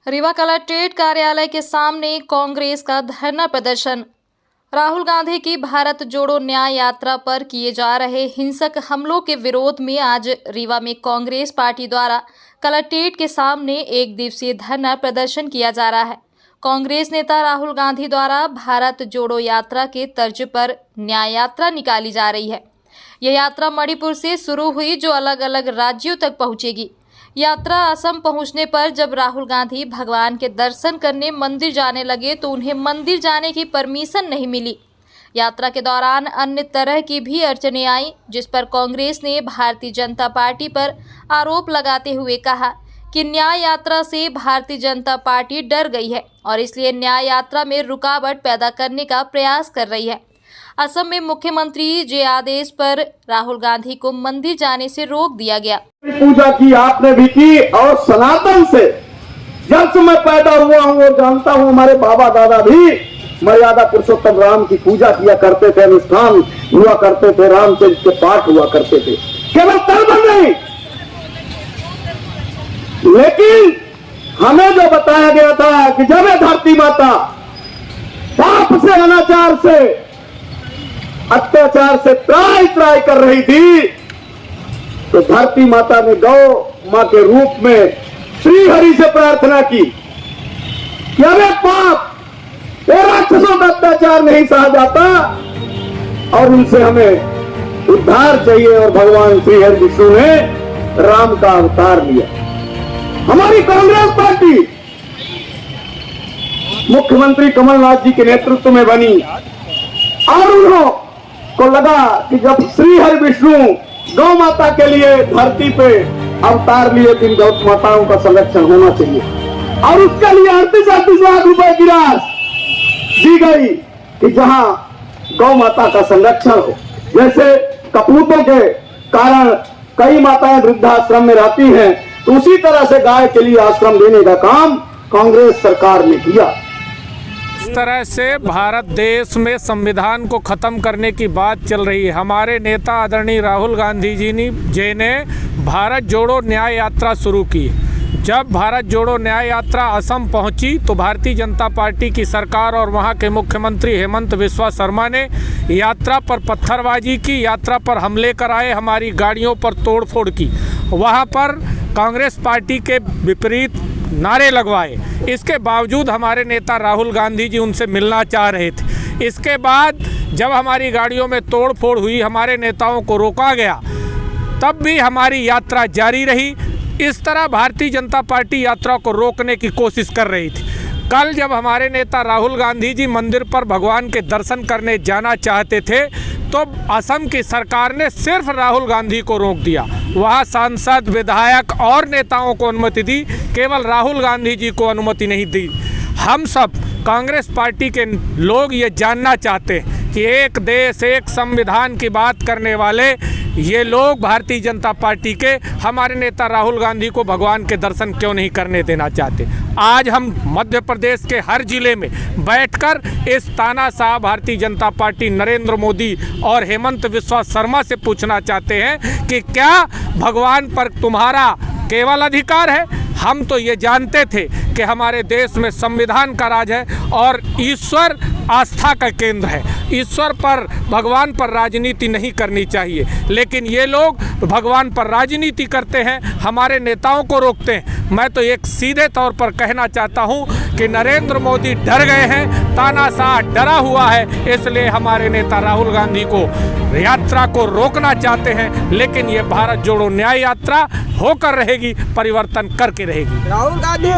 Rewa collectorate कार्यालय के सामने कांग्रेस का धरना प्रदर्शन। राहुल गांधी की भारत जोड़ो न्याय यात्रा पर किए जा रहे हिंसक हमलों के विरोध में आज रीवा में कांग्रेस पार्टी द्वारा कलेक्ट्रेट के सामने एक दिवसीय धरना प्रदर्शन किया जा रहा है। कांग्रेस नेता राहुल गांधी द्वारा भारत जोड़ो यात्रा के तर्ज पर न्याय यात्रा निकाली जा रही है। यह यात्रा मणिपुर से शुरू हुई जो अलग अलग राज्यों तक पहुंचेगी। यात्रा असम पहुंचने पर जब राहुल गांधी भगवान के दर्शन करने मंदिर जाने लगे तो उन्हें मंदिर जाने की परमिशन नहीं मिली। यात्रा के दौरान अन्य तरह की भी अड़चनें आई, जिस पर कांग्रेस ने भारतीय जनता पार्टी पर आरोप लगाते हुए कहा कि न्याय यात्रा से भारतीय जनता पार्टी डर गई है और इसलिए न्याय यात्रा में रुकावट पैदा करने का प्रयास कर रही है। असम में मुख्यमंत्री के आदेश पर राहुल गांधी को मंदिर जाने से रोक दिया गया। पूजा की आपने भी की और सनातन से जब से मैं पैदा हुआ हूं और जानता हूं हमारे बाबा दादा भी मर्यादा पुरुषोत्तम राम की पूजा किया करते थे, अनुष्ठान हुआ करते थे, रामचरित के पाठ हुआ करते थे, केवल तर्क नहीं। लेकिन हमें जो बताया गया था कि जब ये धरती माता पाप से, अनाचार से, अत्याचार से त्राई त्राई कर रही थी तो धरती माता ने गौ मां के रूप में श्री हरि से प्रार्थना की कि अबे पाप और राक्षसों का अत्याचार नहीं सहा जाता और उनसे हमें उद्धार चाहिए। और भगवान श्री हरि विष्णु ने राम का अवतार लिया। हमारी कांग्रेस पार्टी मुख्यमंत्री कमलनाथ जी के नेतृत्व में बनी और उन्होंने को लगा कि जब श्री हरि विष्णु गौ माता के लिए धरती पे अवतार लिए तो गौ माताओं का संरक्षण होना चाहिए और उसके लिए 38 लाख रुपए की राशि दी गई कि जहां गौ माता का संरक्षण हो। जैसे कपूतों के कारण कई माताएं वृद्धाश्रम में रहती हैं, तो उसी तरह से गाय के लिए आश्रम देने का काम कांग्रेस सरकार ने किया। इस तरह से भारत देश में संविधान को ख़त्म करने की बात चल रही है। हमारे नेता आदरणीय राहुल गांधी जी ने भारत जोड़ो न्याय यात्रा शुरू की। जब भारत जोड़ो न्याय यात्रा असम पहुंची तो भारतीय जनता पार्टी की सरकार और वहां के मुख्यमंत्री हेमंत बिस्वा शर्मा ने यात्रा पर पत्थरबाजी की, यात्रा पर हमले कराए, हमारी गाड़ियों पर तोड़फोड़ की, वहां पर कांग्रेस पार्टी के विपरीत नारे लगवाए। इसके बावजूद हमारे नेता राहुल गांधी जी उनसे मिलना चाह रहे थे। इसके बाद जब हमारी गाड़ियों में तोड़फोड़ हुई, हमारे नेताओं को रोका गया, तब भी हमारी यात्रा जारी रही। इस तरह भारतीय जनता पार्टी यात्रा को रोकने की कोशिश कर रही थी। कल जब हमारे नेता राहुल गांधी जी मंदिर पर भगवान के दर्शन करने जाना चाहते थे तो असम की सरकार ने सिर्फ राहुल गांधी को रोक दिया। वहाँ सांसद, विधायक और नेताओं को अनुमति दी, केवल राहुल गांधी जी को अनुमति नहीं दी। हम सब कांग्रेस पार्टी के लोग ये जानना चाहते हैं कि एक देश एक संविधान की बात करने वाले ये लोग भारतीय जनता पार्टी के हमारे नेता राहुल गांधी को भगवान के दर्शन क्यों नहीं करने देना चाहते। आज हम मध्य प्रदेश के हर जिले में बैठकर इस तानाशाह भारतीय जनता पार्टी नरेंद्र मोदी और हेमंत बिस्वा शर्मा से पूछना चाहते हैं कि क्या भगवान पर तुम्हारा केवल अधिकार है? हम तो ये जानते थे कि हमारे देश में संविधान का राज है और ईश्वर आस्था का केंद्र है। ईश्वर पर, भगवान पर राजनीति नहीं करनी चाहिए, लेकिन ये लोग भगवान पर राजनीति करते हैं, हमारे नेताओं को रोकते हैं। मैं तो एक सीधे तौर पर कहना चाहता हूँ कि नरेंद्र मोदी डर गए हैं, तानाशाह डरा हुआ है, इसलिए हमारे नेता राहुल गांधी को यात्रा को रोकना चाहते हैं। लेकिन ये भारत जोड़ो न्याय यात्रा होकर रहेगी, परिवर्तन करके रहेगी। राहुल गांधी